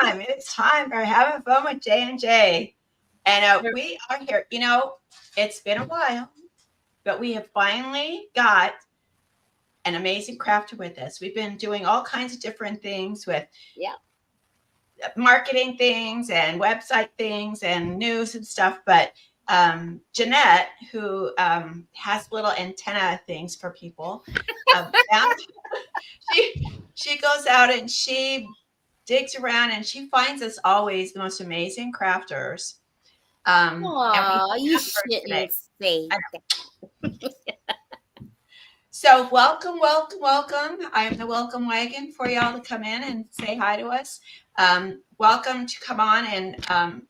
time. It's time for having fun with J&J. And we are here. It's been a while, but we have finally got an amazing crafter with us. We've been doing all kinds of different things with marketing things and website things and news and stuff. But Jeanette, who has little antenna things for people, she goes out and she digs around and she finds us always the most amazing crafters. Oh, you shouldn't say that. So welcome. I am the welcome wagon for y'all to come in and say hi to us. Welcome to come on and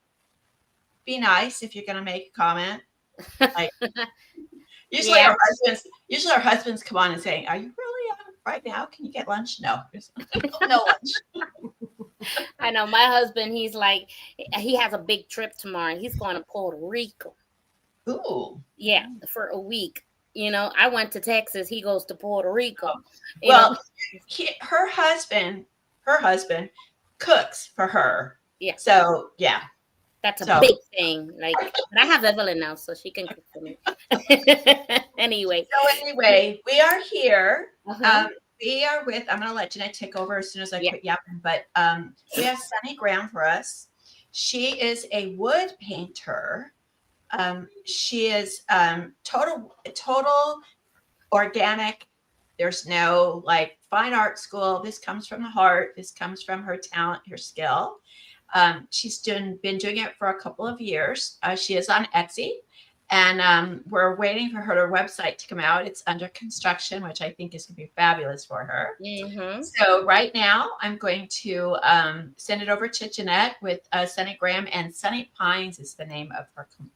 be nice if you're going to make a comment. Like usually our husbands come on and say, "Are you really on right now? Can you get lunch?" No, no lunch. I know my husband. He's like, he has a big trip tomorrow. He's going to Puerto Rico. Ooh, yeah, for a week. I went to Texas. He goes to Puerto Rico. Her husband cooks for her. Yeah. So yeah. That's a big thing. Like, but I have Evelyn now, so she can cook for me. Anyway, we are here. We are with. I'm going to let Jeanette take over as soon as I quit yapping. But we have Sunny Graham for us. She is a wood painter. She is total organic. There's no like fine art school. This comes from the heart. This comes from her talent, her skill. She's been doing it for a couple of years. She is on Etsy, and we're waiting for her website to come out. It's under construction, which I think is going to be fabulous for her. Mm-hmm. So right now, I'm going to send it over to Jeanette with Sunny Graham, and Sunny Pines is the name of her company.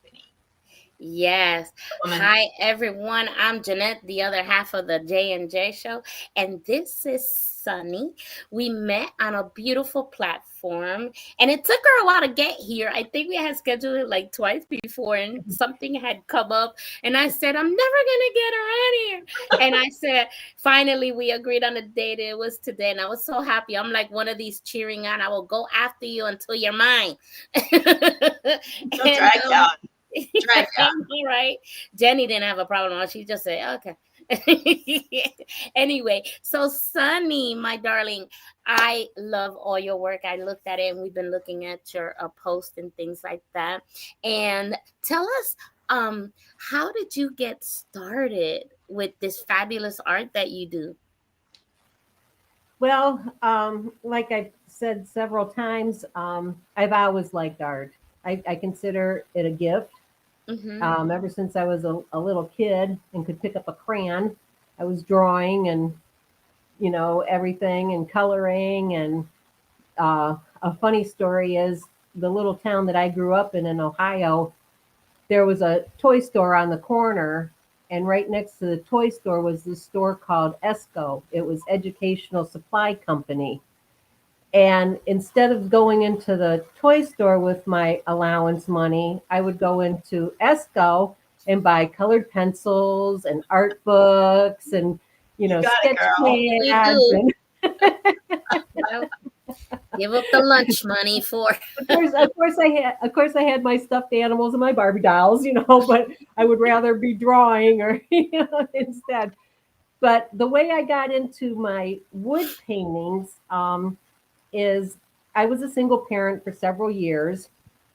Yes. Hi, everyone. I'm Jeanette, the other half of the J&J show. And this is Sunny. We met on a beautiful platform. And it took her a while to get here. I think we had scheduled it like twice before. And something had come up. And I said, I'm never going to get her on here. And I said, finally, we agreed on a date. It was today. And I was so happy. I'm like one of these cheering on. I will go after you until you're mine. All right. Jenny didn't have a problem. She just said, okay. Anyway, so Sunny, my darling, I love all your work. I looked at it and we've been looking at your post and things like that. And tell us, how did you get started with this fabulous art that you do? Well, like I've said several times, I've always liked art. I consider it a gift. Mm-hmm. Ever since I was a little kid and could pick up a crayon, I was drawing and, everything and coloring. And a funny story is the little town that I grew up in Ohio, there was a toy store on the corner. And right next to the toy store was this store called ESCO. It was Educational Supply Company. And instead of going into the toy store with my allowance money, I would go into ESCO and buy colored pencils and art books and, sketch pads. Give up the lunch money for. Of course, I had my stuffed animals and my Barbie dolls, but I would rather be drawing or, instead. But the way I got into my wood paintings, is I was a single parent for several years,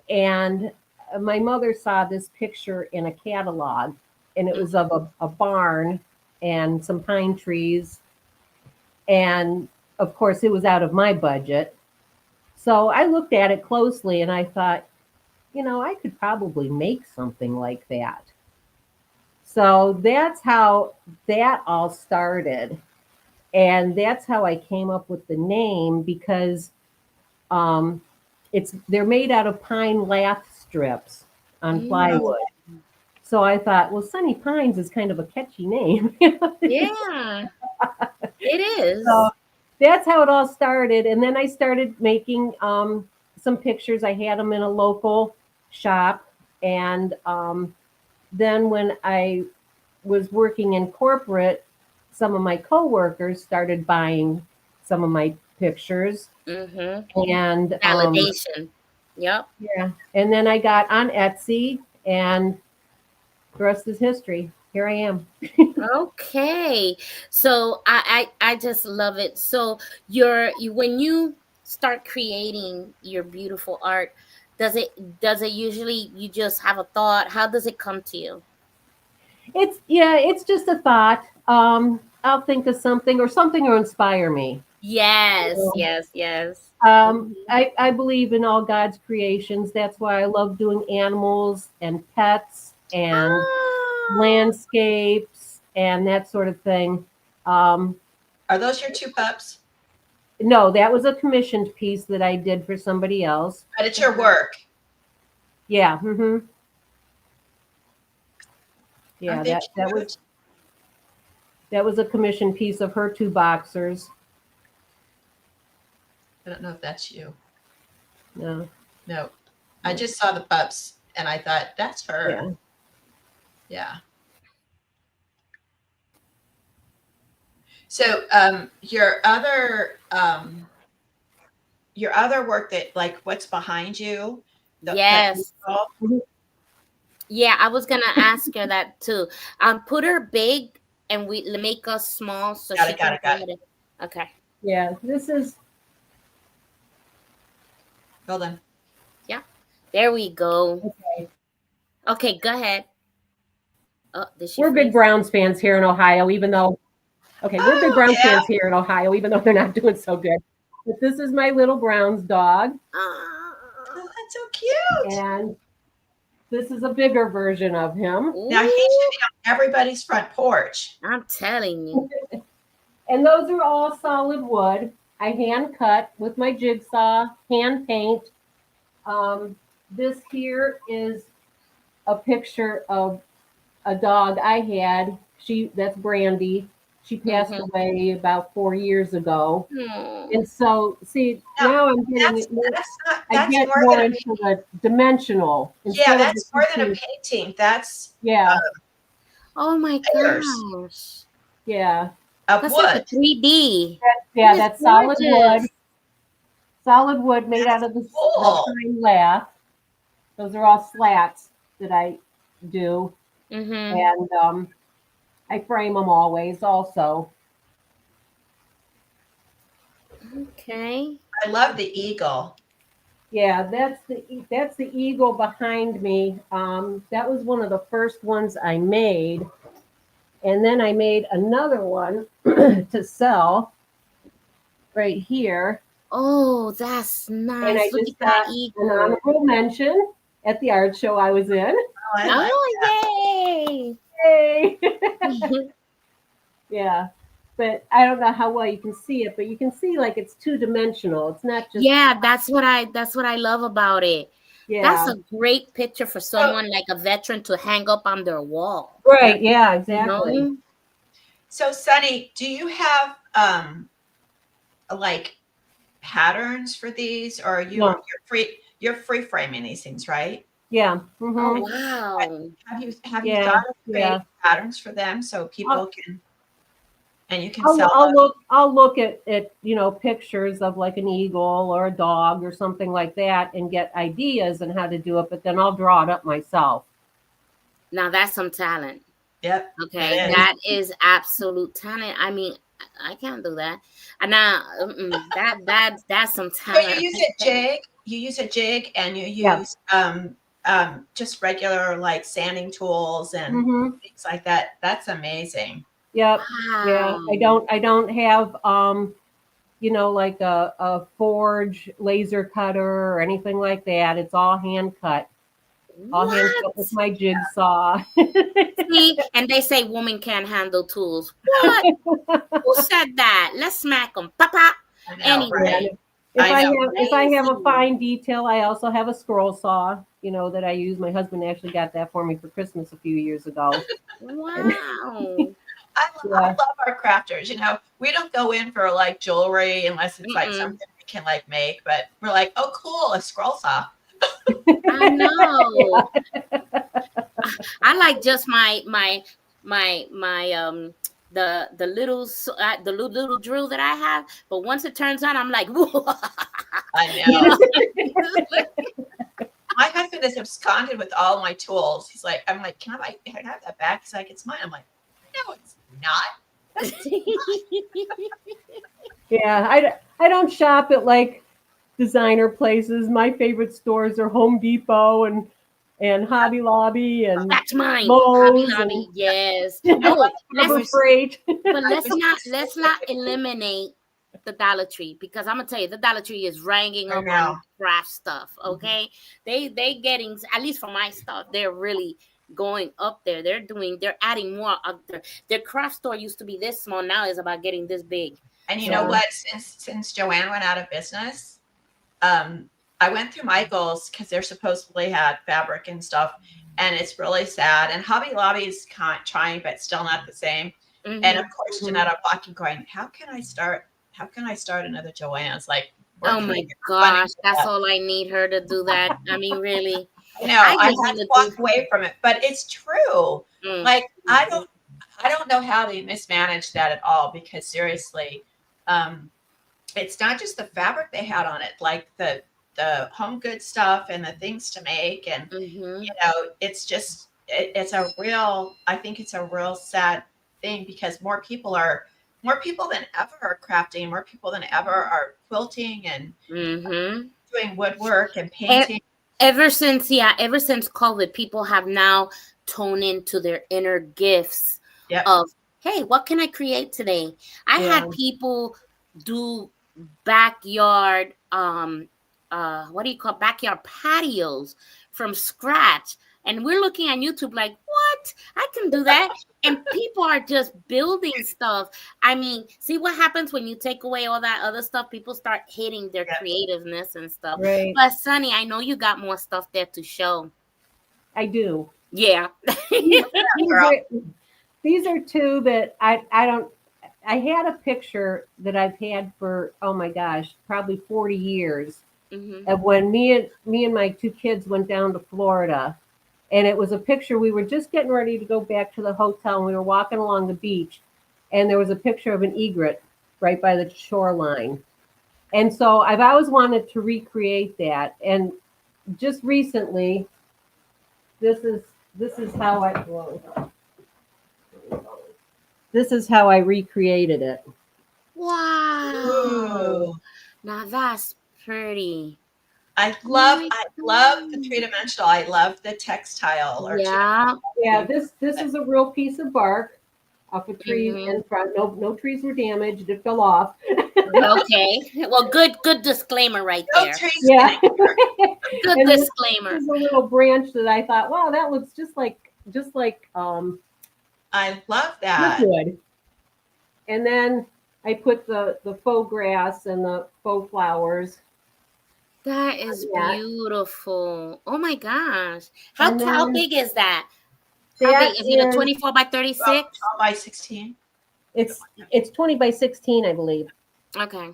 and my mother saw this picture in a catalog, and it was of a barn and some pine trees. And of course, it was out of my budget. So I looked at it closely and I thought, I could probably make something like that. So that's how that all started. And that's how I came up with the name, because they're made out of pine lath strips on plywood. So I thought, well, Sunny Pines is kind of a catchy name. Yeah, it is. So that's how it all started. And then I started making some pictures. I had them in a local shop. And then when I was working in corporate, some of my coworkers started buying some of my pictures. Mm-hmm. And Validation. Yep. yeah, and then I got on Etsy, and the rest is history. Here I am. Okay. So I just love it. So when you start creating your beautiful art, does it usually you just have a thought? How does it come to you? It's just a thought. I'll think of something, or something will inspire me. Yes, So, yes, yes. Mhm. I believe in all God's creations. That's why I love doing animals and pets and Ah, landscapes and that sort of thing. Um, Are those your two pups? no, that was a commissioned piece that I did for somebody else. But it's your work. Yeah, yeah, Aren't they that was a commissioned piece of her two boxers. I don't know if that's you. No, No. I just saw the pups and I thought, that's her. yeah. Yeah. So your other work that like what's behind you, yes. Mhm. Yeah, I was gonna ask her that too. Put her big and we make us small so got she it, got can it, got hold it. it. Okay. Yeah, this is Hold on. Yeah. There we go. okay. Okay, go ahead. Oh, did she We're big freeze? Browns fans here in Ohio, even though we're big Oh Browns yeah. fans here in Ohio, even though they're not doing so good. But this is my little Browns dog, Ah. Oh, that's so cute. and this is a bigger version of him. Ooh, Now he should be on everybody's front porch. I'm telling you. And those are all solid wood. I hand cut with my jigsaw, hand paint. This here is a picture of a dog I had. That's Brandy. She passed Mm-hmm. away about 4 years ago. Hmm. And so, see, No, now I'm getting that's it more. that's not I that's get more more than a into the dimensional yeah, instead of the that's more than a two. painting. That's Yeah, Oh my layers gosh. yeah, of That's like a wood. 3D. yeah. That is That's solid wood. gorgeous. Solid wood made out That's of the cool. pine lath. Those are all slats that I do, Mm-hmm. and I frame them always. Also, Okay. I love the eagle. yeah, that's the eagle behind me. That was one of the first ones I made, and then I made another one to sell right here, Oh, that's and I nice. Look just at that got an eagle. honorable mention at the art show I was in. Oh, I like Oh, yay. Yay! Yeah, but I don't know how well you can see it, but you can see like it's two dimensional. It's not just Yeah, that's what I love about it. That's yeah. a great picture for so someone like a veteran to hang up on their wall. Right, yeah, You exactly. know? so Sunny, do you have like patterns for these or No, you're free framing these things, right? yeah. Oh Mm-hmm. wow. Have you Yeah, thought of yeah. creating patterns for them so I'll, people can and you can sell I'll look at pictures of like an eagle or a dog or something like that and get ideas on how to do it, but then I'll draw it up myself. Now that's some talent. Yep, Okay, it is. that is absolute talent. I mean, I can't do that. And now that's some So you talent. use a jig, and you Yeah. use just regular like sanding tools and Mm-hmm. things like that. That's amazing. Yep. Yeah. Wow. I don't have like a forge laser cutter or anything like that. It's all hand cut. All hand cut with What? my jigsaw. See, and they say women can't handle tools. What? Who said that? Let's smack them. Papa. I know, Yeah. right? Anyway, If I I know. have a crazy. fine detail, I also have a scroll saw, that I use. My husband actually got that for me for Christmas a few years ago. And Wow. I yeah, love our crafters. We don't go in for like jewelry unless it's like Mm-mm. something we can like make, but we're like, oh, cool, a scroll saw. I know. I like just my little drill that I have. But once it turns on, I'm like, whoa. I know. My husband is absconded with all my tools. He's like, I'm like, can I have that back? He's like, it's mine. I'm like, no, it's not. Yeah, I don't shop at like designer places. My favorite stores are Home Depot and Hobby Lobby and That's mine. Lowe's Hobby Lobby, yes. Oh, let's Freight. but let's not eliminate the Dollar Tree, because I'm gonna tell you the Dollar Tree is ranking up on craft stuff. Okay, they getting, at least for my stuff, they're really going up there. They're adding more up there. Their craft store used to be this small, now is about getting this big. And you know what? Since Joanne went out of business, I went through Michael's because they're supposedly had fabric and stuff, and it's really sad. And Hobby Lobby's kind of trying, but still not the same. Mm-hmm. And of course, Jeanette, I'm walking, going, how can I start another Joanne's? Like, oh my gosh, that's all I need her to do that. I mean, really. No, I had to walk away from it, but it's true. Like, I don't know how they mismanage that at all, because seriously, it's not just the fabric they had on it, like the home good stuff and the things to make, and you know, it's just I think it's a real sad thing, because more people than ever are crafting, more people than ever are quilting and doing woodwork and painting. Ever since COVID, people have now toned into their inner gifts of, hey, what can I create today? I had people do backyard backyard patios from scratch, and we're looking at YouTube like, what? I can do that. And people are just building stuff. I mean, see what happens when you take away all that other stuff? People start hitting their creativeness and stuff. Right. But Sunny, I know you got more stuff there to show. I do. Yeah. These are two that I had a picture that I've had for, oh my gosh, probably 40 years of when me and my two kids went down to Florida. And it was a picture, we were just getting ready to go back to the hotel, and we were walking along the beach, and there was a picture of an egret right by the shoreline. And so I've always wanted to recreate that. And just recently, this is how I recreated it. Wow. Now that's pretty. I love the three-dimensional. I love the textile. This is a real piece of bark off a tree in front. No trees were damaged. It fell off. Okay. Well, good disclaimer right there. Yeah. Good disclaimer. This is a little branch that I thought, wow, that looks just like I love that. Wood. And then I put the faux grass and the faux flowers. That is beautiful. Oh my gosh. How big is that? How big? Is it a 24 by 36? 12 by 16. It's 20 by 16, I believe. Okay.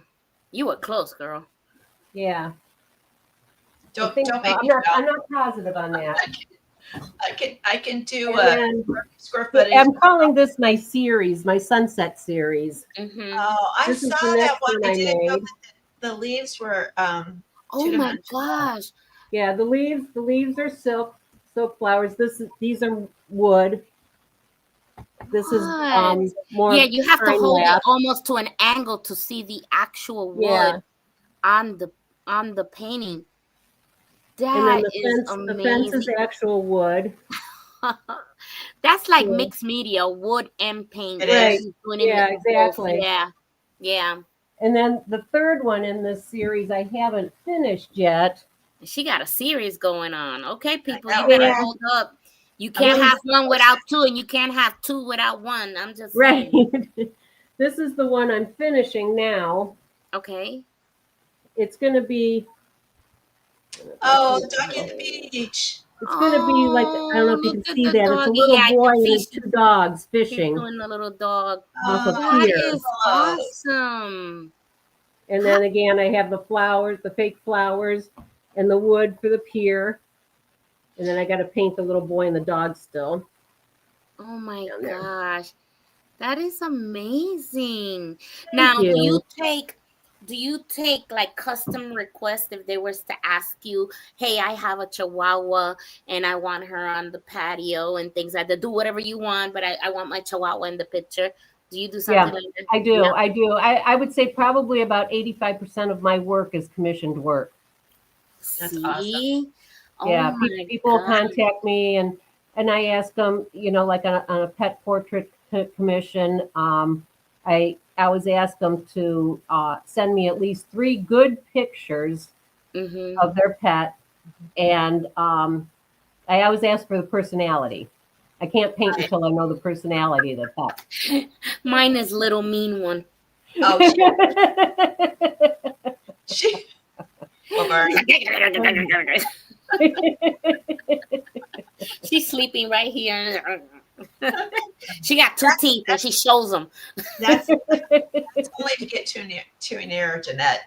You were close, girl. Yeah. Don't make I'm not positive on that. I can do square footage. I'm calling this my series, my sunset series. Oh, I saw that one. I didn't know that the leaves were oh my gosh. Yeah, the leaves are silk flowers. These are wood. This is more. Yeah, you have to hold it almost to an angle to see the actual wood on the painting. That is amazing. The fence is actual wood. That's like mixed media, wood and paint. Right. Yeah, exactly. Yeah. And then the third one in this series I haven't finished yet. She got a series going on. Okay, people, you better hold up. You can't have one without two, and you can't have two without one. I'm just saying. This is the one I'm finishing now. Okay. It's going to be. Oh, Duck at the Beach. It's going to be like, I don't know if you can see that. It's a little boy and his two dogs fishing. He's doing the little dog. That is awesome. And then again, I have the flowers, the fake flowers, and the wood for the pier. And then I got to paint the little boy and the dog still. Oh my gosh. That is amazing. Thank Now, you. do you take like custom requests if they was to ask you, hey, I have a Chihuahua and I want her on the patio and things like that. Do whatever you want, but I want my Chihuahua in the picture. Do you do something Yeah, like that? I Yeah. do. I do. I would say probably about 85% of my work is commissioned work. That's awesome. See? Oh Yeah, my people God. contact me and I ask them, like on a pet portrait commission, I always ask them to send me at least 3 good pictures Mm-hmm. of their pet, and I always ask for the personality. I can't paint Right. until I know the personality of the pet. Mine is little mean one. Oh, she Laverne. She's sleeping right here. She got 2 teeth and she shows them. That's only to get too near Jeanette.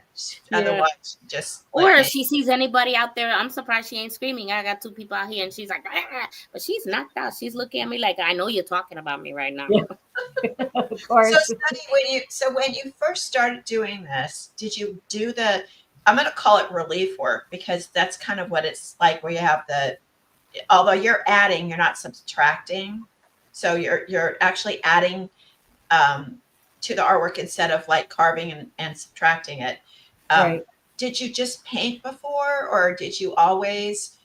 Yeah. Otherwise, just Or like if she sees anybody out there, I'm surprised she ain't screaming. I got 2 people out here and she's like, "Ah," but she's knocked out. She's looking at me like, I know you're talking about me right now. Yeah. Of So, course. Sunny, when you first started doing this, did you do the? I'm going to call it relief work because that's kind of what it's like, where you have the. Although you're adding, you're not subtracting. So you're actually adding to the artwork instead of like carving and subtracting it. Right. Did you just paint before, or did you always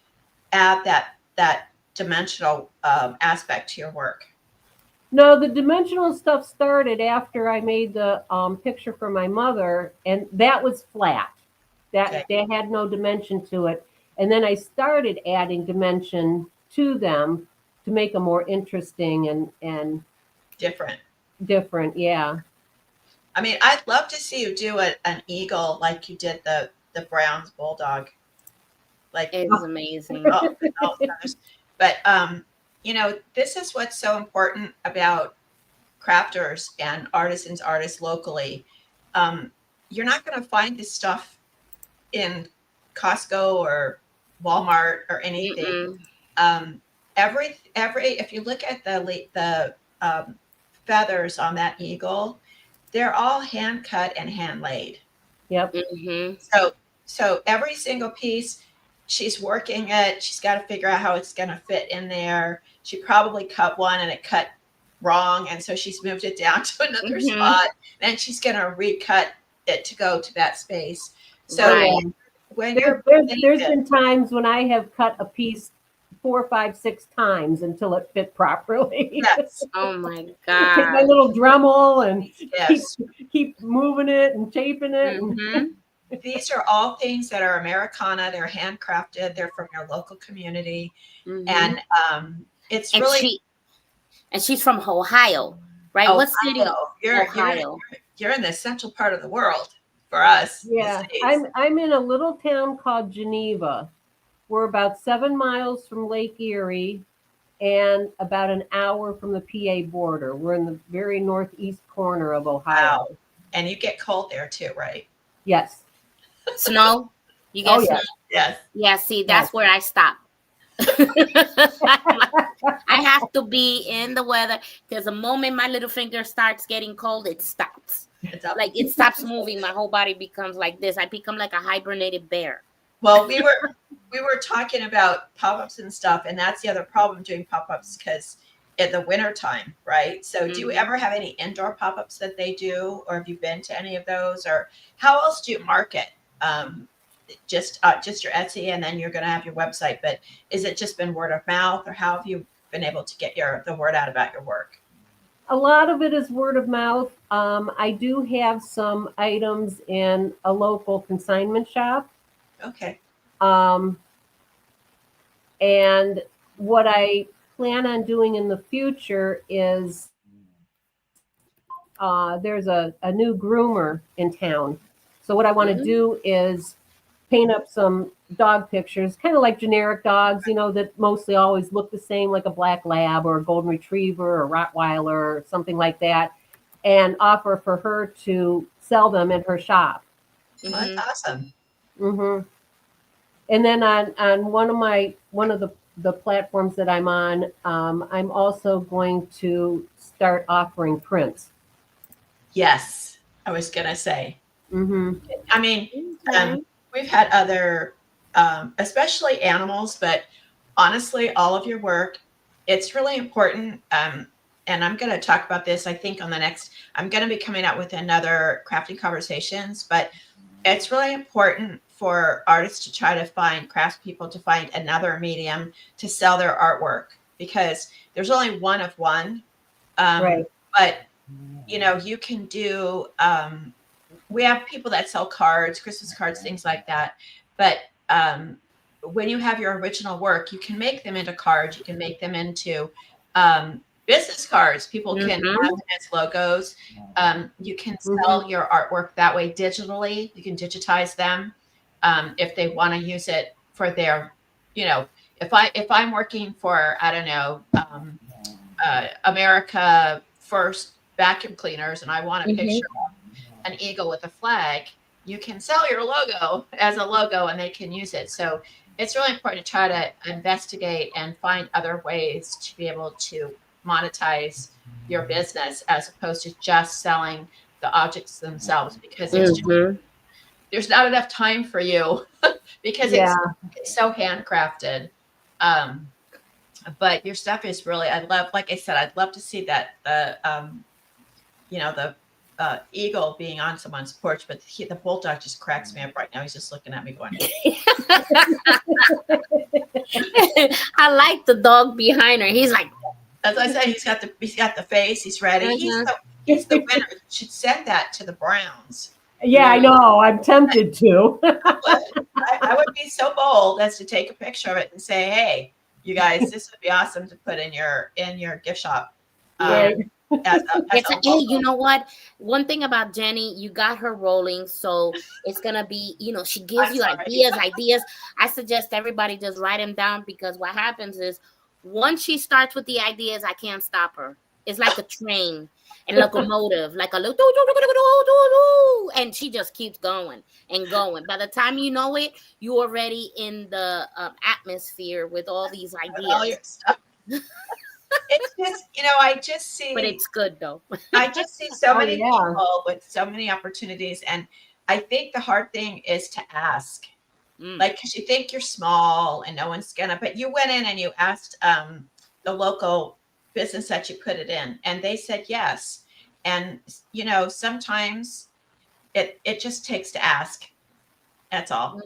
add that dimensional aspect to your work? No, the dimensional stuff started after I made the picture for my mother, and that was flat. Okay. That had no dimension to it. And then I started adding dimension to them to make them more interesting and Different. different. Yeah. I mean, I'd love to see you do an eagle like you did the Browns bulldog. Like, It's amazing. all feathers. But this is what's so important about crafters and artists locally. You're not going to find this stuff in Costco or Walmart or anything. Mm-mm. Every if you look at the feathers on that eagle, they're all hand cut and hand laid. Yep. Mm-hmm. So every single piece, she's working it. She's got to figure out how it's going to fit in there. She probably cut one and it cut wrong, and so she's moved it down to another spot. Then she's going to recut it to go to that space. So Right. when there's been times when I have cut a piece 4, 5, 6 times until it fit properly. yes, Oh my Take my God. little Dremel and yes. keep moving it and shaping it. Mm-hmm. These are all things that are Americana. They're handcrafted. They're from your local community, Mm-hmm. and it's And really. she's from Ohio, right? What city? Ohio. You're in the central part of the world for us. Yeah, the States. I'm in a little town called Geneva. We're about 7 miles from Lake Erie and about an hour from the PA border. We're in the very northeast corner of Ohio. Wow. And you get cold there too, right? Yes. Snow? You get snow? Yes. Yeah, see, that's where I stop. I have to be in the weather because the moment my little finger starts getting cold, it stops. Like it stops moving. My whole body becomes like this. I become like a hibernated bear. Well, we were talking about pop-ups and stuff, and that's the other problem doing pop-ups because in the wintertime, right? So do you ever have any indoor pop-ups that they do, or have you been to any of those, or how else do you market? Just your Etsy, and then you're going to have your website, but is it just been word of mouth, or how have you been able to get the word out about your work? A lot of it is word of mouth. I do have some items in a local consignment shop. Okay. And what I plan on doing in the future is there's a new groomer in town. So what I want to do is paint up some dog pictures, kind of like generic dogs, that mostly always look the same, like a black lab or a golden retriever or Rottweiler or something like that, and offer for her to sell them in her shop. Well, that's awesome. And then on one of the platforms that I'm on, I'm also going to start offering prints. Yes, I was gonna say. Mm-hmm. I mean, Okay. we've had other, especially animals, but honestly, all of your work, it's really important. And I'm going to talk about this, I think, on the next, I'm going to be coming out with another crafting conversations, but it's really important for artists to try to find craftspeople to find another medium to sell their artwork because there's only one of one. Right. But you can do we have people that sell cards, Christmas cards, things like that. But when you have your original work, you can make them into cards. You can make them into business cards. People can have Mm-hmm. them as logos. You can Mm-hmm. sell your artwork that way digitally. You can digitize them if they want to use it for their, if I'm working for, I don't know, America First vacuum cleaners, and I want a Mm-hmm. picture an eagle with a flag, you can sell your logo as a logo and they can use it. So it's really important to try to investigate and find other ways to be able to monetize your business as opposed to just selling the objects themselves because Mm-hmm. there's not enough time for you because Yeah. it's so handcrafted. But your stuff is really, I love, like I said, I'd love to see that the eagle being on someone's porch, but the bulldog just cracks me up right now. He's just looking at me going. I like the dog behind her. He's like, As I said, he's got the face. He's ready. He's the winner. You should send that to the Browns. Yeah, I know. I'm tempted to. I would be so bold as to take a picture of it and say, "Hey, you guys, this would be awesome to put in your gift shop." Right. As it's a hey, you know what? One thing about Jenny, you got her rolling, so it's gonna be, she gives I'm you sorry. ideas. I suggest everybody just write them down because what happens is once she starts with the ideas, I can't stop her. It's like a train and locomotive, like a little and she just keeps going and going. By the time you know it, you're already in the atmosphere with all these With all your ideas. stuff. It's just, I just see. But it's good though. I just see so many yeah. people with so many opportunities, and I think the hard thing is to ask. Like, because you think you're small and no one's gonna, but you went in and you asked the local business that you put it in, and they said yes. And sometimes it just takes to ask. That's all.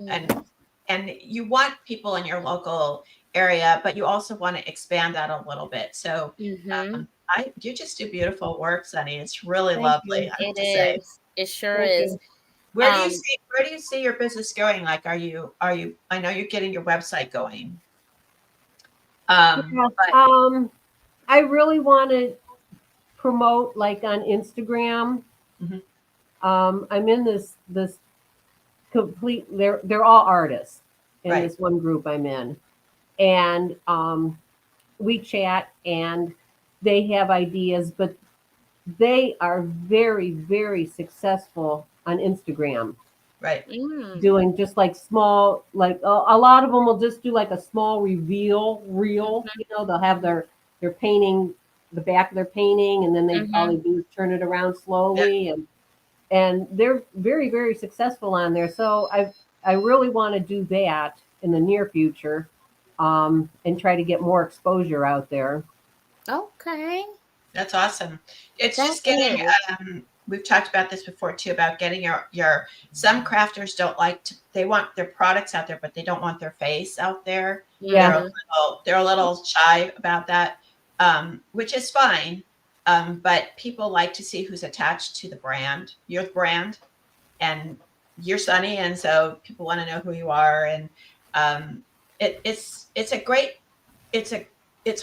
And you want people in your local area, but you also want to expand that a little bit. So you just do beautiful work, Sunny. It's really Thank lovely, you. I have It to say. is. It sure Thank is. you. Where do you see your business going? Like, are you, I know you're getting your website going. Yeah. But I really want to promote like on Instagram. Mhm. I'm in this complete. They're all artists in Right. this one group I'm in, and we chat and they have ideas, but they are very, very successful on Instagram, Right. doing just like small, like a lot of them will just do like a small reveal reel. They'll have their painting, the back of their painting, and then all they do is turn it around slowly, and they're very, very successful on there. So I really want to do that in the near future, and try to get more exposure out there. Okay. That's awesome. It's That just getting, is. we've talked about this before too, about getting some crafters don't like to, they want their products out there, but they don't want their face out there. Yeah. They're a little shy about that, which is fine. But people like to see who's attached to the brand, your brand, and you're Sunny. And so people want to know who you are. And it's a great, it's a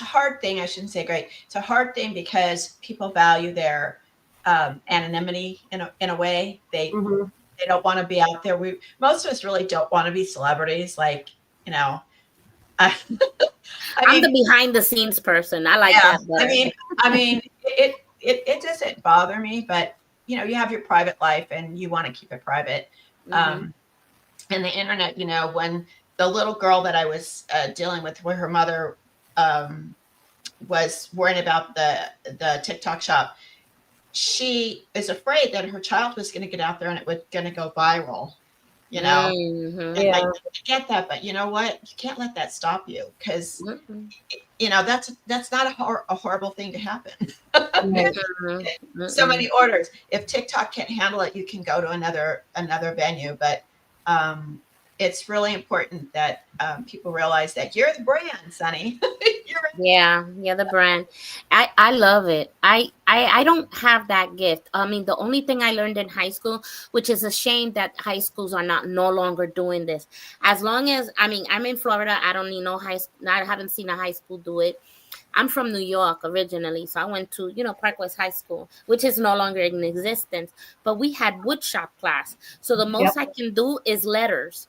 hard thing. I shouldn't say great. It's a hard thing because people value their anonymity in a way. They don't want to be out there. Most of us really don't want to be celebrities. Like, I I'm mean, the behind the scenes person. I like yeah, that better. I mean, it doesn't bother me, but you have your private life and you want to keep it private. And the internet, when the little girl that I was dealing with, where her mother was worrying about the TikTok shop, she is afraid that her child was going to get out there and it was going to go viral, you know. And Yeah. I get that, but you know what? You can't let that stop you, because you know that's not a horrible thing to happen. So many orders. If TikTok can't handle it, you can go to another venue. But it's really important that people realize that you're the brand, Sunny. Yeah, the brand. I love it. I don't have that gift. I mean, the only thing I learned in high school, which is a shame that high schools are no longer doing this. As long as, I mean, I'm in Florida, I don't need no I haven't seen a high school do it. I'm from New York originally, so I went to, Park West High School, which is no longer in existence. But we had woodshop class, so the most I can do is letters.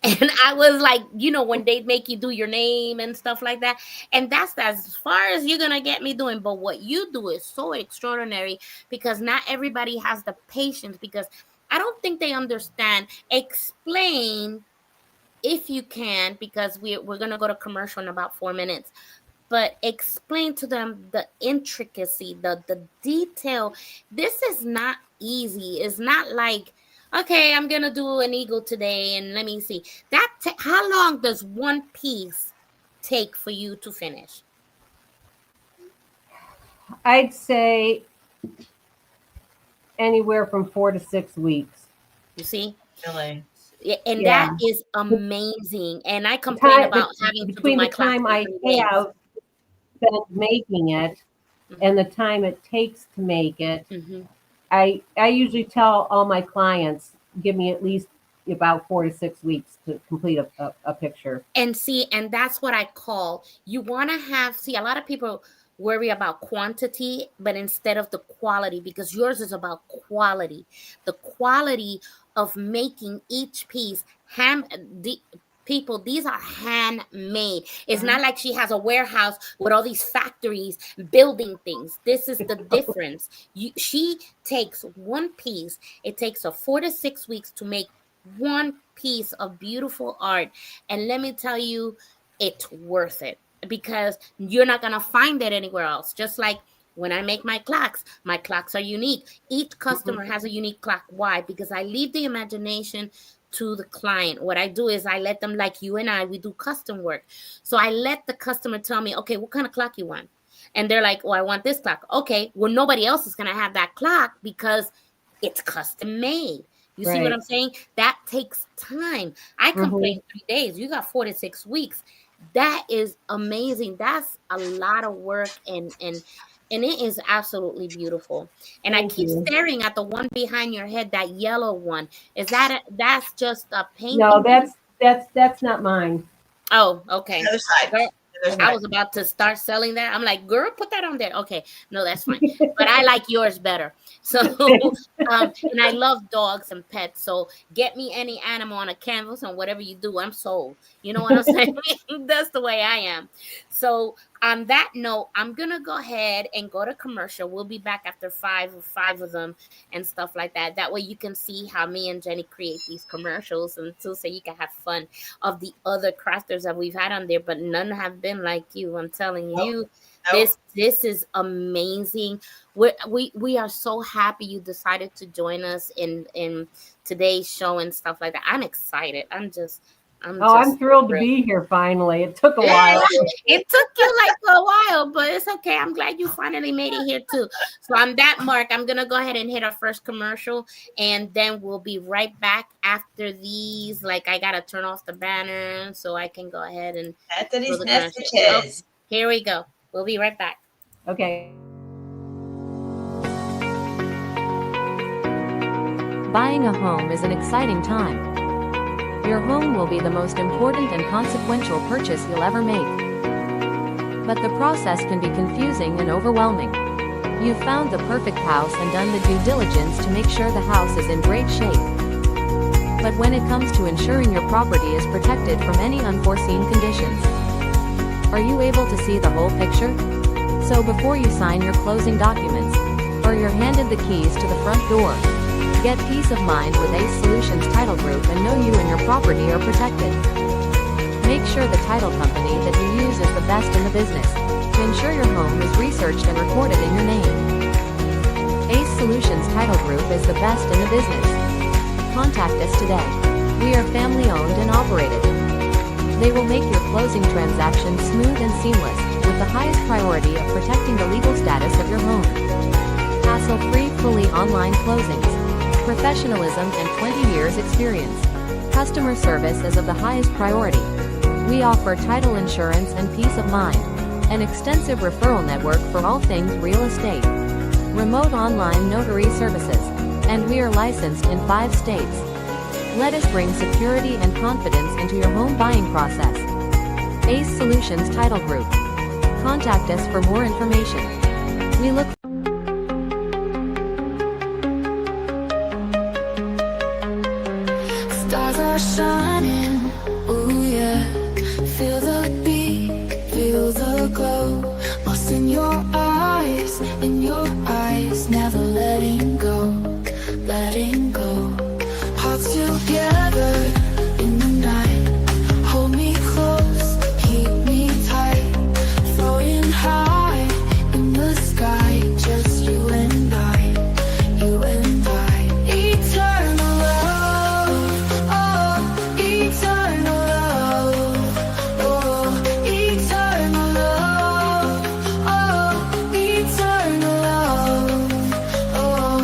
And I was like, when they make you do your name and stuff like that. And that's as far as you're going to get me doing. But what you do is so extraordinary, because not everybody has the patience, because I don't think they understand. Explain if you can, because we're going to go to commercial in about 4 minutes. But explain to them the intricacy, the detail. This is not easy. It's not like, okay, I'm going to do an eagle today, and let me see. How long does one piece take for you to finish? I'd say anywhere from 4 to 6 weeks. You see? Really? And that is amazing. And I complain about having to do my class. Between the time I have spent making it and the time it takes to make it, I usually tell all my clients, give me at least about 4 to 6 weeks to complete a picture. And that's what I call, you want to see, a lot of people worry about quantity, but instead of the quality, because yours is about quality. The quality of making each piece, people, these are handmade. It's not like she has a warehouse with all these factories building things. This is the difference. She takes one piece. It takes her 4 to 6 weeks to make one piece of beautiful art. And let me tell you, it's worth it, because you're not going to find it anywhere else. Just like when I make my clocks are unique. Each customer has a unique clock. Why? Because I leave the imagination to the client. What I do is I let them, like you and I, we do custom work. So I let the customer tell me, okay, what kind of clock you want? And they're like, well, I want this clock. Okay, well, nobody else is going to have that clock because it's custom made. You see what I'm saying? That takes time. I complain 3 days. You got 4 to 6 weeks. That is amazing. That's a lot of work, and it is absolutely beautiful. And I keep staring at the one behind your head, that yellow one. That's just a painting? No, that's not mine. Oh, okay. The other side. I was about to start selling that. I'm like, girl, put that on there. Okay, no, that's fine. But I like yours better. So, and I love dogs and pets. So get me any animal on a canvas, and whatever you do, I'm sold. You know what I'm saying? That's the way I am. So on that note, I'm going to go ahead and go to commercial. We'll be back after five of them and stuff like that. That way you can see how me and Jenny create these commercials, and so you can have fun of the other crafters that we've had on there, but none have been like you. I'm telling you, this is amazing. We are so happy you decided to join us in today's show and stuff like that. I'm excited. I'm thrilled to be here finally. It took a while. It took you like a while, but it's okay. I'm glad you finally made it here too. So on that mark, I'm going to go ahead and hit our first commercial, and then we'll be right back after these. Like, I got to turn off the banner so I can go ahead and after these messages. Okay, here we go. We'll be right back. Okay. Buying a home is an exciting time. Your home will be the most important and consequential purchase you'll ever make. But the process can be confusing and overwhelming. You've found the perfect house and done the due diligence to make sure the house is in great shape. But when it comes to ensuring your property is protected from any unforeseen conditions, are you able to see the whole picture? So before you sign your closing documents, or you're handed the keys to the front door, get peace of mind with Ace Solutions Title Group and know you and your property are protected. Make sure the title company that you use is the best in the business, to ensure your home is researched and recorded in your name. Ace Solutions Title Group is the best in the business. Contact us today. We are family owned and operated. They will make your closing transaction smooth and seamless, with the highest priority of protecting the legal status of your home. Hassle-free, fully online closings. Professionalism and 20 years experience. Customer service is of the highest priority. We offer title insurance and peace of mind. An extensive referral network for all things real estate. Remote online notary services. And we are licensed in 5 states. Let us bring security and confidence into your home buying process. Ace Solutions Title Group. Contact us for more information. We look Stars are shining, ooh yeah. Feel the beat, feel the glow. Lost in your eyes, never letting go, letting go. Hearts together in the night. Hold me close, keep me tight. Throwing high in the sky, just you and I, you and I. Eternal love, oh, eternal love, oh, eternal love, oh, eternal love, oh.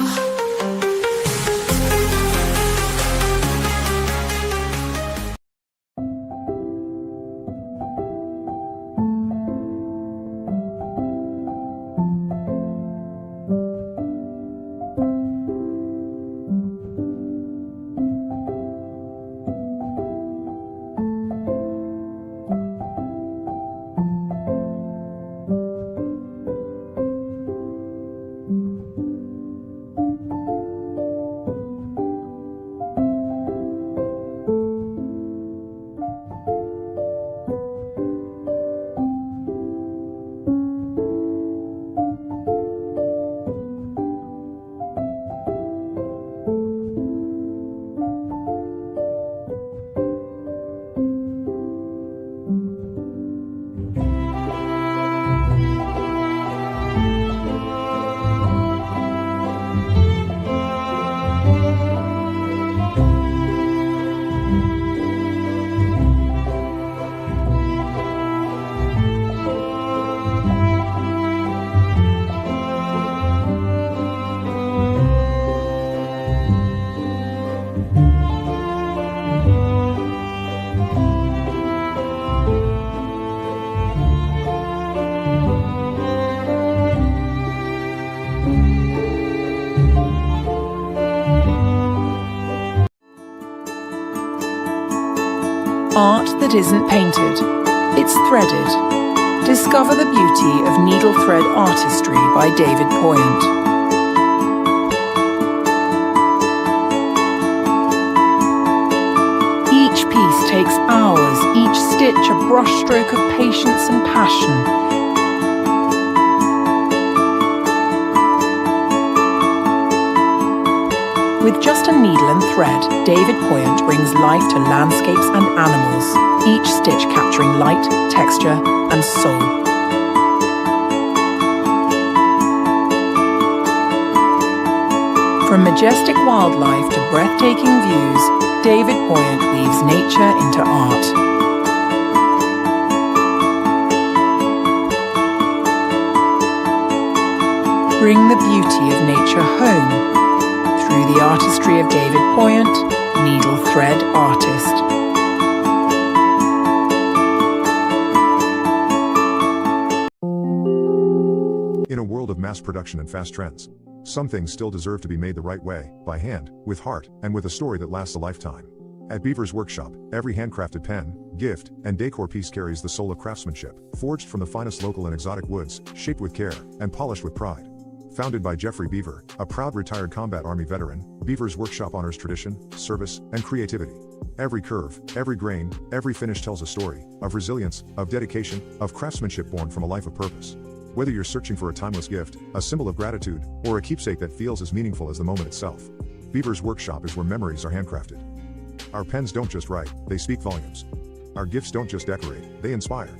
Art that isn't painted, it's threaded. Discover the beauty of needle thread artistry by David Poyant. Each piece takes hours, each stitch a brushstroke of patience and passion. With just a needle and thread, David Poyant brings life to landscapes and animals, each stitch capturing light, texture, and soul. From majestic wildlife to breathtaking views, David Poyant weaves nature into art. Bring the beauty of nature home through the artistry of David Poyant, needle thread artist. In a world of mass production and fast trends, some things still deserve to be made the right way, by hand, with heart, and with a story that lasts a lifetime. At Beaver's Workshop, every handcrafted pen, gift, and decor piece carries the soul of craftsmanship, forged from the finest local and exotic woods, shaped with care, and polished with pride. Founded by Jeffrey Beaver, a proud retired combat army veteran, Beaver's Workshop honors tradition, service, and creativity. Every curve, every grain, every finish tells a story of resilience, of dedication, of craftsmanship born from a life of purpose. Whether you're searching for a timeless gift, a symbol of gratitude, or a keepsake that feels as meaningful as the moment itself, Beaver's Workshop is where memories are handcrafted. Our pens don't just write, they speak volumes. Our gifts don't just decorate, they inspire.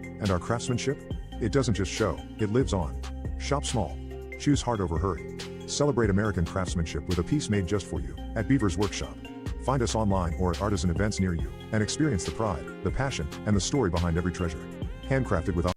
And our craftsmanship? It doesn't just show, it lives on. Shop small. Choose heart over hurry. Celebrate American craftsmanship with a piece made just for you at Beaver's Workshop. Find us online or at artisan events near you and experience the pride, the passion, and the story behind every treasure. Handcrafted with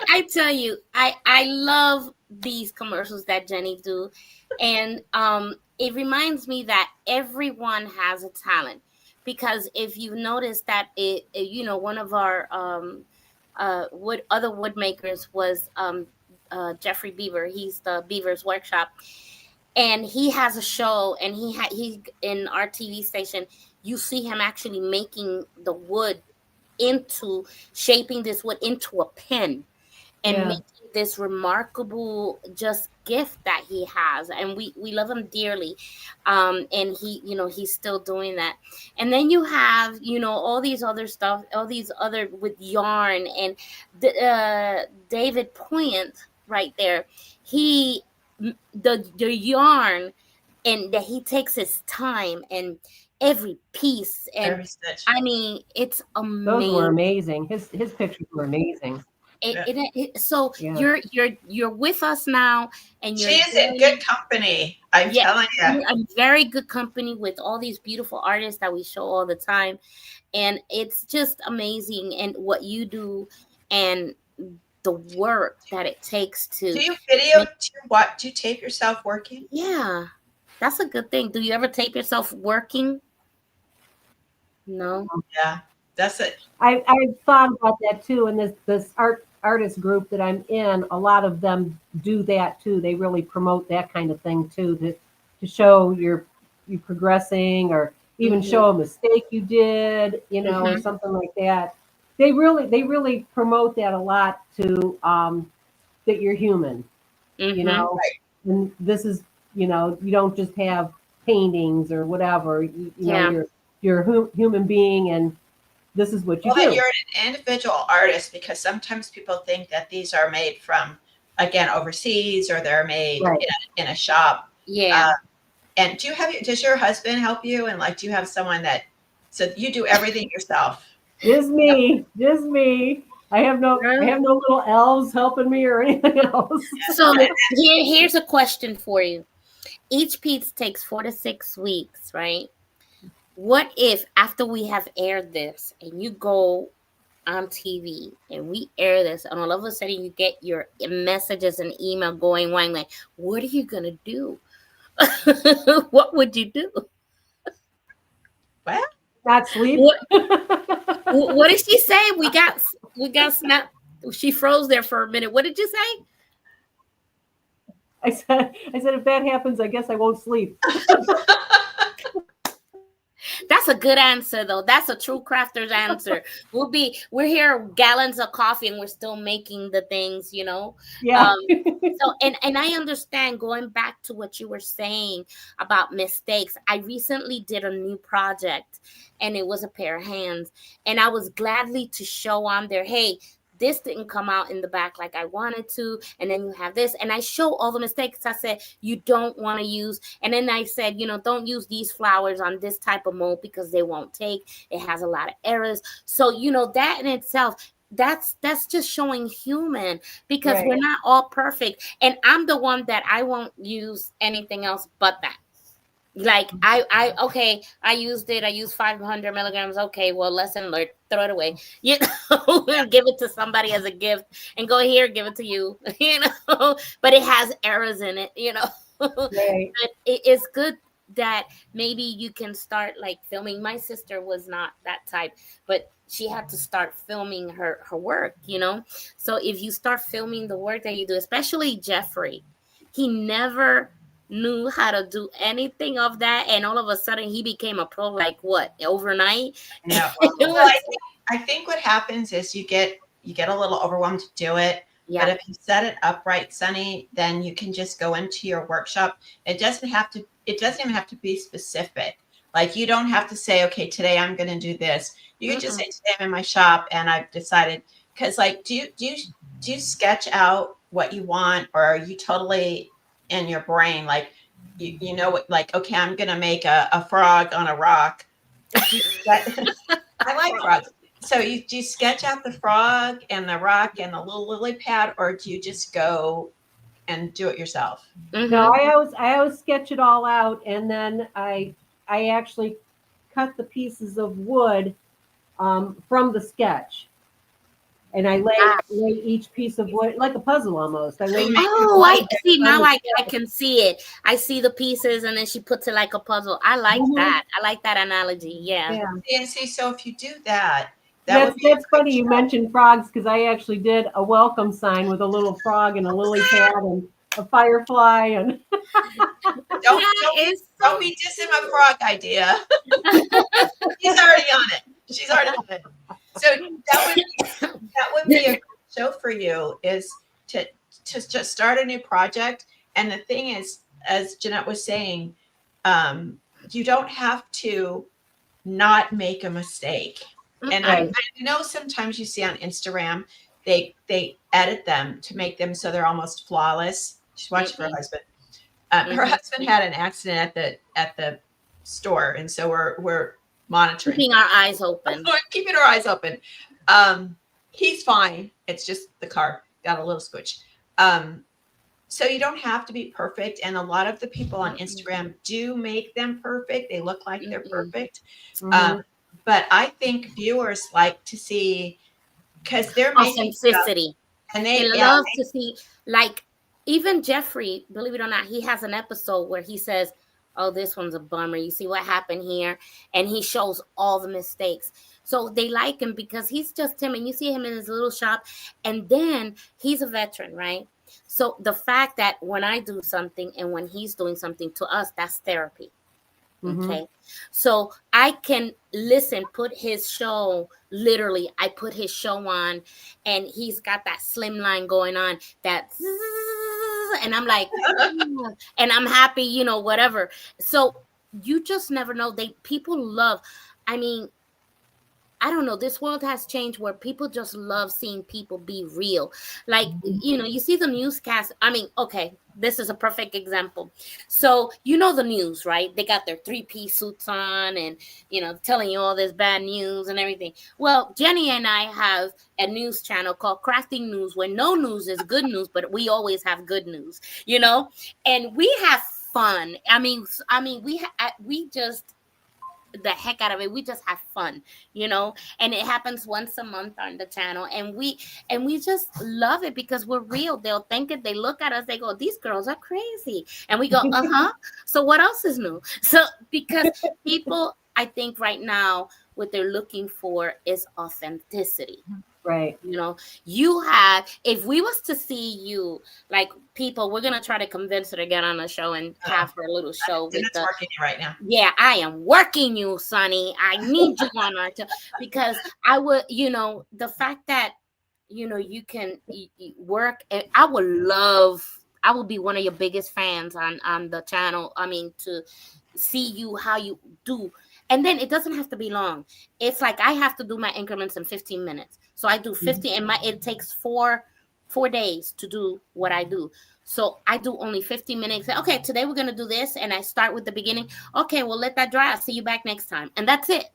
I tell you, I love these commercials that Jenny do, and it reminds me that everyone has a talent. Because if you notice that one of our wood makers was Jeffrey Beaver. He's the Beaver's Workshop, and he has a show, and he in our TV station. You see him actually making the wood shaping this wood into a pen, and making this remarkable just gift that he has, and we love him dearly, and he's still doing that. And then you have all these other stuff, all these other with yarn, and David Point right there, the yarn, and that he takes his time and every piece, and Every stitch. I mean, it's amazing. Those were amazing. His pictures were amazing. So you're with us now, and she is in good company. I'm telling you, I'm very good company with all these beautiful artists that we show all the time, and it's just amazing. And what you do, and the work that it takes to. Do you video? Do you tape yourself working? Yeah, that's a good thing. Do you ever tape yourself working? No. Yeah, that's it. I thought about that too. And this artist group that I'm in, a lot of them do that too. They really promote that kind of thing too, to show you progressing, or even show a mistake you did, or something like that. They really promote that a lot to that you're human, Right. And this is, you don't just have paintings or whatever. You're a human being, and this is what you do. Well, you're an individual artist, because sometimes people think that these are made from, again, overseas, or they're made in a shop. Yeah. And does your husband help you? And do you have someone so you do everything yourself? Just me. I have no little elves helping me or anything else. So here's a question for you. Each piece takes 4 to 6 weeks, right? What if after we have aired this, and you go on TV and we air this, and all of a sudden you get your messages and email going, like, what are you gonna do? What would you do? Well, not sleep. What did she say? We got snapped. She froze there for a minute. What did you say? I said, if that happens, I guess I won't sleep. That's a good answer, though. That's a true crafter's answer. We're here gallons of coffee and we're still making the things, you know. Yeah. So and I understand, going back to what you were saying about mistakes. I recently did a new project and it was a pair of hands, and I was gladly to show on there, hey, this didn't come out in the back like I wanted to. And then you have this. And I show all the mistakes. I said, you don't want to use. And then I said, you know, don't use these flowers on this type of mold because they won't take. It has a lot of errors. So, you know, that in itself, that's just showing human, because Right. we're not all perfect. And I'm the one that I won't use anything else but that. Like I used it. I used 500 milligrams. Okay, well, lesson learned. Throw it away. You know, give it to somebody as a gift, and go here, give it to you. You know, but it has errors in it. You know, Right. but it is good that maybe you can start like filming. My sister was not that type, but she had to start filming her work. You know, so if you start filming the work that you do, especially Jeffrey, he never knew how to do anything of that, and all of a sudden he became a pro, like what, overnight? Yeah. It Well, was, I think what happens is you get a little overwhelmed to do it. yeah. But if you set it up right, Sunny, then you can just go into your workshop. It doesn't even have to be specific. Like, you don't have to say, okay, today I'm going to do this. You can just say, today I'm in my shop and I've decided, because like, do you sketch out what you want, or are you totally in your brain? Like, you know what, like, okay, I'm going to make a frog on a rock. I like frogs. So do you sketch out the frog and the rock and the little lily pad, or do you just go and do it yourself? No, I always sketch it all out, and then I actually cut the pieces of wood from the sketch, and I lay each piece of wood like a puzzle almost. I lay. Oh, I see. Now I can see it. I see the pieces, and then she puts it like a puzzle. I like that. I like that analogy. Yeah. And see, so if you do that, That's funny you mentioned frogs, because I actually did a welcome sign with a little frog and a lily pad and a firefly, and don't be dissing my frog idea. She's already on it. She's already on it. So that would be a good show for you, is to just start a new project. And the thing is, as Jeanette was saying, you don't have to not make a mistake. And I know sometimes you see on Instagram, they edit them to make them so they're almost flawless. She's watching for her husband. Her husband had an accident at the store, and so we're monitoring. Keeping our eyes open. We're keeping our eyes open. He's fine. It's just the car got a little squish. So you don't have to be perfect. And a lot of the people on Instagram do make them perfect. They look like they're perfect. But I think viewers like to see, because they're making authenticity. And they love to see, like, even Jeffrey, believe it or not, he has an episode where he says, oh, this one's a bummer. You see what happened here? And he shows all the mistakes. So they like him because he's just him. And you see him in his little shop. And then he's a veteran, right? So the fact that when I do something and when he's doing something, to us, that's therapy. Okay. So I can put his show, literally, I put his show on and he's got that slim line going on, that, and I'm like, and I'm happy, you know, whatever. So you just never know. People love, I mean, I don't know. This world has changed where people just love seeing people be real. Like, you know, you see the newscast. I mean, okay, this is a perfect example. So, you know, the news, right? They got their 3-piece suits on and, you know, telling you all this bad news and everything. Well, Jenny and I have a news channel called Crafting News, where no news is good news, but we always have good news, you know, and we have fun. I mean, we just, the heck out of it. We just have fun, you know, and it happens once a month on the channel, and we just love it because we're real. They'll think it. They look at us, they go, these girls are crazy, and we go, so what else is new? So because people, I think right now what they're looking for is authenticity, Right. You know, you had, if we was to see you, like people, we're gonna try to convince her to get on the show and have her little show with It's the, working right now. yeah, I am working you, Sonny. I need you on our show because I would, you know, the fact that, you know, you can work, and I would be one of your biggest fans on the channel. I mean, to see you how you do. And then it doesn't have to be long. It's like I have to do my increments in 15 minutes. So I do 50 and it takes four days to do what I do. So I do only 15 minutes. Okay, today we're going to do this. And I start with the beginning. Okay, well, let that dry. I'll see you back next time. And that's it.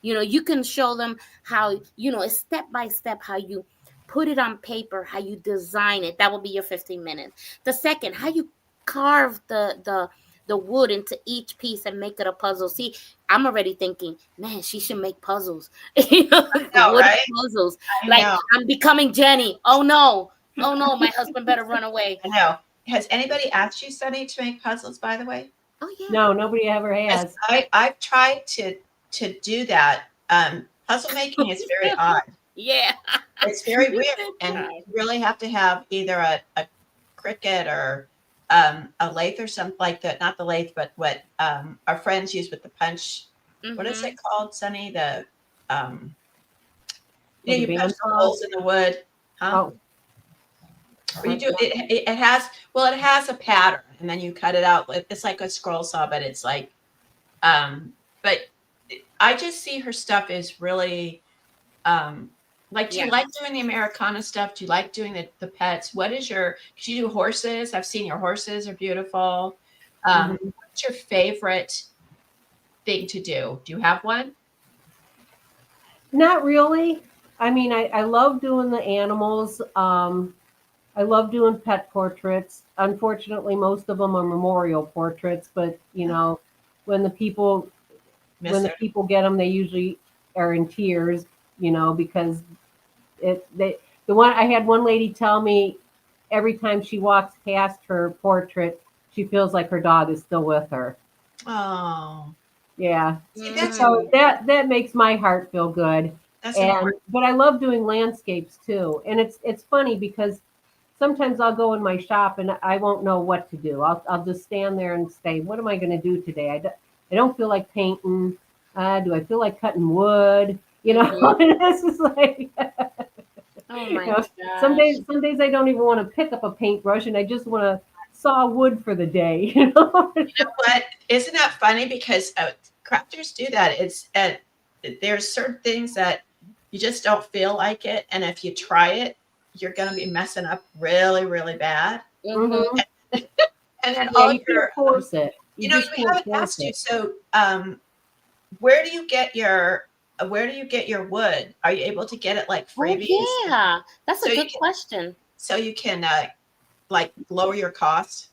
You know, you can show them how, you know, it's step by step, how you put it on paper, how you design it. That will be your 15 minutes. The second, how you carve the wood into each piece and make it a puzzle. See, I'm already thinking, man, she should make puzzles. You know, know, wood right? puzzles. I Like know. I'm becoming Jenny. Oh no, my husband better run away. I know. Has anybody asked you, Sunny, to make puzzles, by the way? Oh yeah. No, nobody ever has. I've tried to do that. Puzzle making is very odd. Yeah. It's very weird, and you really have to have either a Cricut or a lathe or something like that. Not the lathe, but what our friends use with the punch. What is it called, Sunny? The Like you a punch the bandsaw? holes in the wood. Huh? Oh, Or you do it has a pattern, and then you cut it out. It's like a scroll saw, but it's like but I just see her stuff is really like, do you like doing the Americana stuff? Do you like doing the pets? What is your, because you do horses. I've seen your horses are beautiful. What's your favorite thing to do? Do you have one? not really. I mean, I love doing the animals. I love doing pet portraits. Unfortunately, most of them are memorial portraits, but you know, when the people get them, they usually are in tears, you know, because I had one lady tell me every time she walks past her portrait, she feels like her dog is still with her. Oh, Yeah. see, that's So that makes my heart feel good. important. But I love doing landscapes too. And it's funny because sometimes I'll go in my shop and I won't know what to do. I'll just stand there and say, what am I going to do today? I don't feel like painting. Do I feel like cutting wood? You know, and this is like, Oh my know, gosh. some days I don't even want to pick up a paintbrush and I just want to saw wood for the day. You know, You know what? Isn't that funny? Because crafters do that. It's there's certain things that you just don't feel like it, and if you try it, you're going to be messing up really, really bad. Mhm. And then Yeah, all you your can't force it. you know, just you can't haven't force asked you. it. So, where do you get your wood? Are you able to get it like freebies? Oh yeah, that's So a you good can- question. So you can like lower your costs.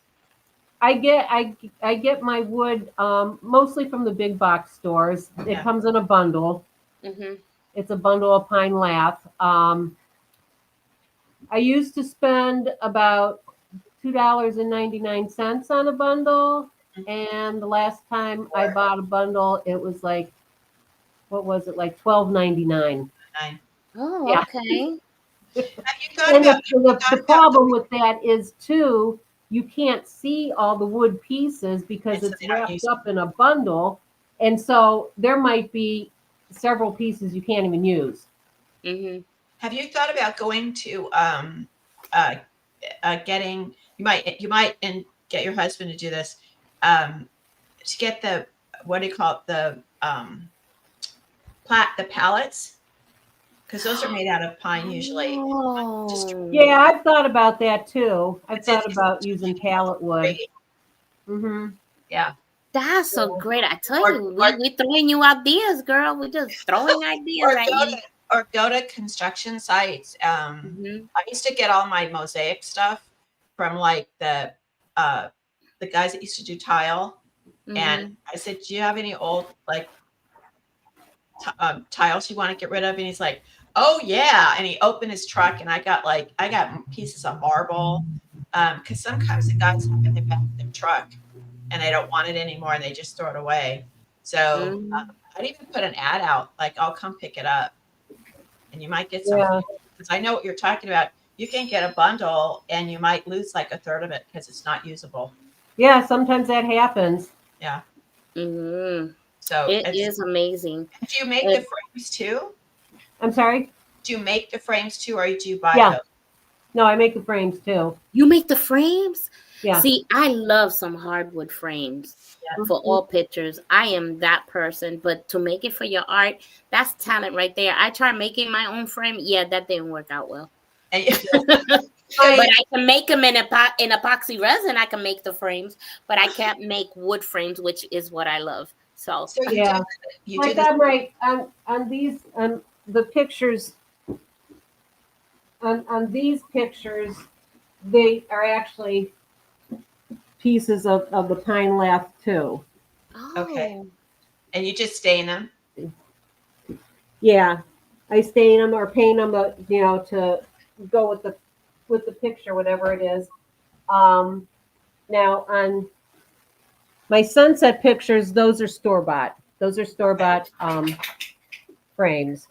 I get my wood mostly from the big box stores. It Yeah. comes in a bundle. Mm-hmm. It's a bundle of pine lath. I used to spend about $2.99 on a bundle, and the last time I bought a bundle, it was like, what was it, like $12.99. Oh, Yeah. okay. Have you thought And about the problem with that is too, you can't see all the wood pieces because And so it's they don't wrapped use up in a bundle, and so there might be several pieces you can't even use. Mm-hmm. Have you thought about going to getting you might and get your husband to do this to get the what do you call it the pallets, because those are made out of pine usually. Oh. Yeah, I've thought about that too. I've It's thought just- about using pallet wood. Mm-hmm. Yeah. That's so great. I tell Or- you, or- we throwing you ideas, girl. We're just throwing ideas at you. Or go to construction sites. Mhm. I used to get all my mosaic stuff from like the guys that used to do tile. And I said, do you have any old like tiles you want to get rid of? And he's like, oh yeah. And he opened his truck and I got pieces of marble. Because sometimes the guys have it in the back of their truck and they don't want it anymore and they just throw it away. So I'd even put an ad out, like, I'll come pick it up. And you might get something. Yeah. because I know what you're talking about. You can get a bundle and you might lose like a third of it because it's not usable. Yeah, sometimes that happens. Yeah. Mm-hmm. So It is amazing. do you make the frames too? I'm sorry? Do you make the frames too, or do you buy Yeah. those? No, I make the frames too. You make the frames? Yeah. See, I love some hardwood frames for all pictures. I am that person, but to make it for your art, that's talent right there. I tried making my own frame. Yeah, that didn't work out well. But I can make them in epoxy resin. I can make the frames, but I can't make wood frames, which is what I love. So yeah, you like do I'm right on these the pictures on these pictures, they are actually pieces of the pine lath too. Okay. And you just stain them? Yeah, I stain them or paint them, to go with the picture, whatever it is. Now on my sunset pictures, those are store-bought. Those are store-bought frames.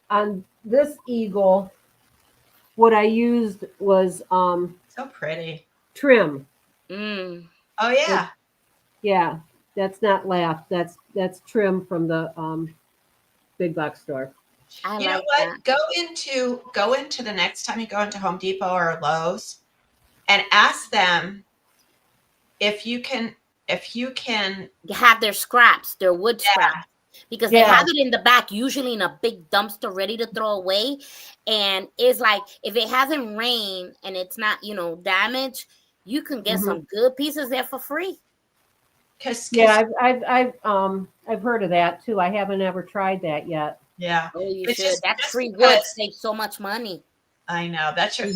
On this eagle, what I used was so pretty trim. Mm. Oh yeah. Yeah, that's not lath. That's trim from the big box store. I you know like what? that. Go into the next time you go into Home Depot or Lowe's and ask them if you can have their scraps, their wood scraps. Because they have it in the back, usually in a big dumpster ready to throw away. And it's like, if it hasn't rained and it's not, damaged, you can get some good pieces there for free. Yeah, I've heard of that too. I haven't ever tried that yet. Yeah. Oh, you should. That free wood saves so much money. I know. That's your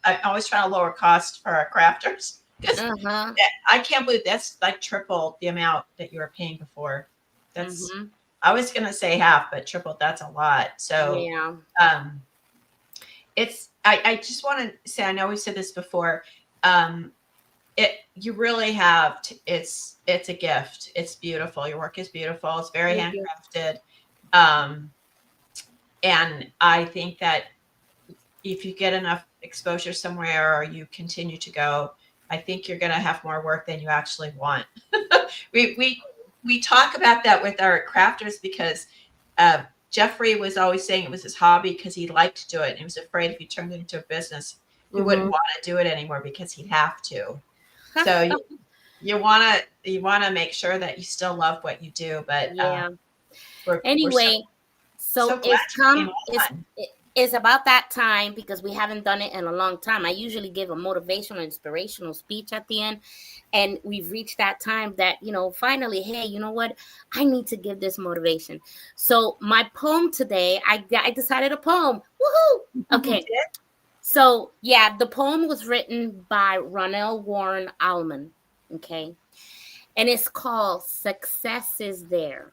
I'm always trying to lower cost for our crafters. I can't believe that's like triple the amount that you were paying before. That's I was gonna say half, but triple, that's a lot. So yeah. It's I just want to say, I know we said this before. You really have it's a gift. It's beautiful. Your work is beautiful. It's very handcrafted. And I think that if you get enough exposure somewhere or you continue to go, I think you're going to have more work than you actually want. We talk about that with our crafters because Jeffrey was always saying it was his hobby because he liked to do it. And he was afraid if he turned it into a business, he wouldn't want to do it anymore because he'd have to. So you want to make sure that you still love what you do. But anyway, so it's about that time because we haven't done it in a long time. I usually give a motivational, inspirational speech at the end. And we've reached that time that, finally, hey, you know what? I need to give this motivation. So my poem today, I decided a poem. Woohoo! Okay. So, the poem was written by Ronell Warren Allman. Okay. And it's called Success is There.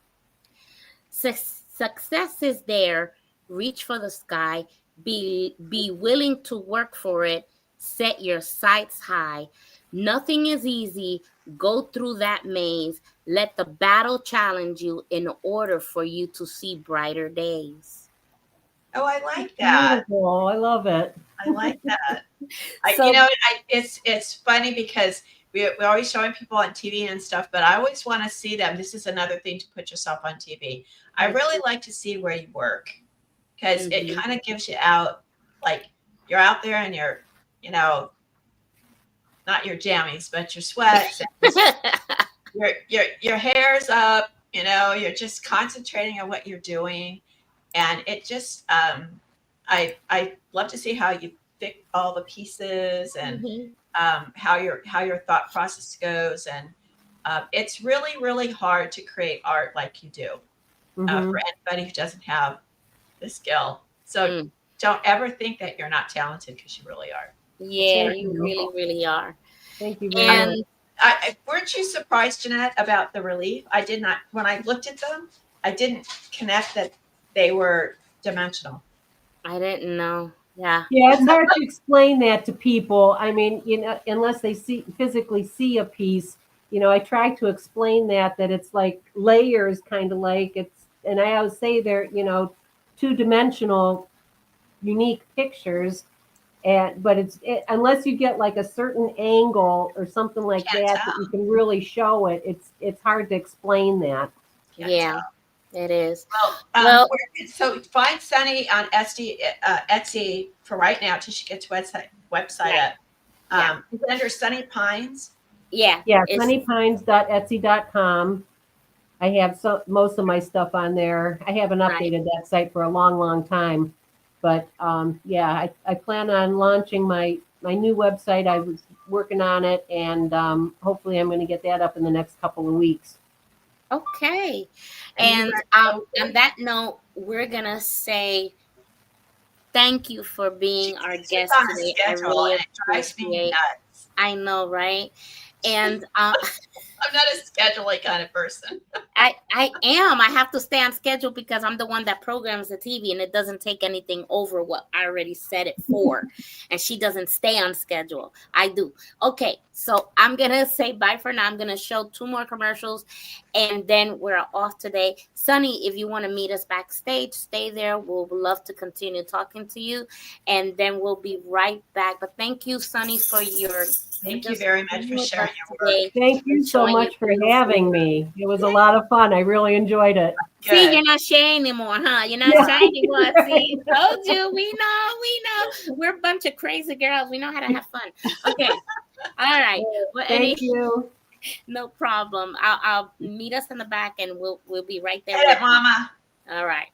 Success is there. Reach for the sky. Be willing to work for it. Set your sights high. Nothing is easy. Go through that maze. Let the battle challenge you in order for you to see brighter days. Oh, I like that. Beautiful. I love it. I like that. It's funny because we're always showing people on TV and stuff, but I always want to see them. This is another thing to put yourself on TV. I really like to see where you work because it kind of gives you out, like you're out there and you're, not your jammies, but your sweats. And your hair's up, you're just concentrating on what you're doing. And it just, I love to see how you fit all the pieces and how your thought process goes. And it's really, really hard to create art like you do for anybody who doesn't have the skill. So don't ever think that you're not talented because you really are. Yeah, you really, really are. Thank you very much. Weren't you surprised, Jeanette, about the relief? I did not. When I looked at them, I didn't connect that they were dimensional. I didn't know. Yeah. Yeah, it's hard to explain that to people. I mean, unless they physically see a piece, I try to explain that it's like layers, kind of like and I always say they're, two-dimensional unique pictures. But unless you get like a certain angle or something like Can't that tell. you can really show it, it's hard to explain that. Can't Yeah, tell. it is. Well, Well, so find Sunny on Etsy for right now till she gets website Right. up. Is it under Sunny Pines? yeah, Yeah, it's sunnypines.etsy.com. I have most of my stuff on there. I haven't right. updated that site for a long time. But yeah, I plan on launching my new website. I was working on it, and hopefully I'm going to get that up in the next couple of weeks. Okay. And you And are on that note, we're gonna say thank you for being our she's guest on a today. I schedule, really and it drives me appreciate. nuts. I know, right? And I'm not a scheduling kind of person. I am. I have to stay on schedule because I'm the one that programs the TV, and it doesn't take anything over what I already set it for. And she doesn't stay on schedule. I do. Okay, so I'm gonna say bye for now. I'm gonna show 2 more commercials, and then we're off today. Sunny, if you want to meet us backstage, stay there. We'll love to continue talking to you, and then we'll be right back. But thank you, Sunny, for your Thank you very much for sharing your today. work. Thank you so much for having me. It was a lot of fun. I really enjoyed it. See, Good. you're not shy anymore, huh? You're not shy anymore. See, told you. We know. We're a bunch of crazy girls. We know how to have fun. Okay. All right. Well, Thank you. no problem. I'll meet us in the back, and we'll be right there Hit with it, you. Mama. All right.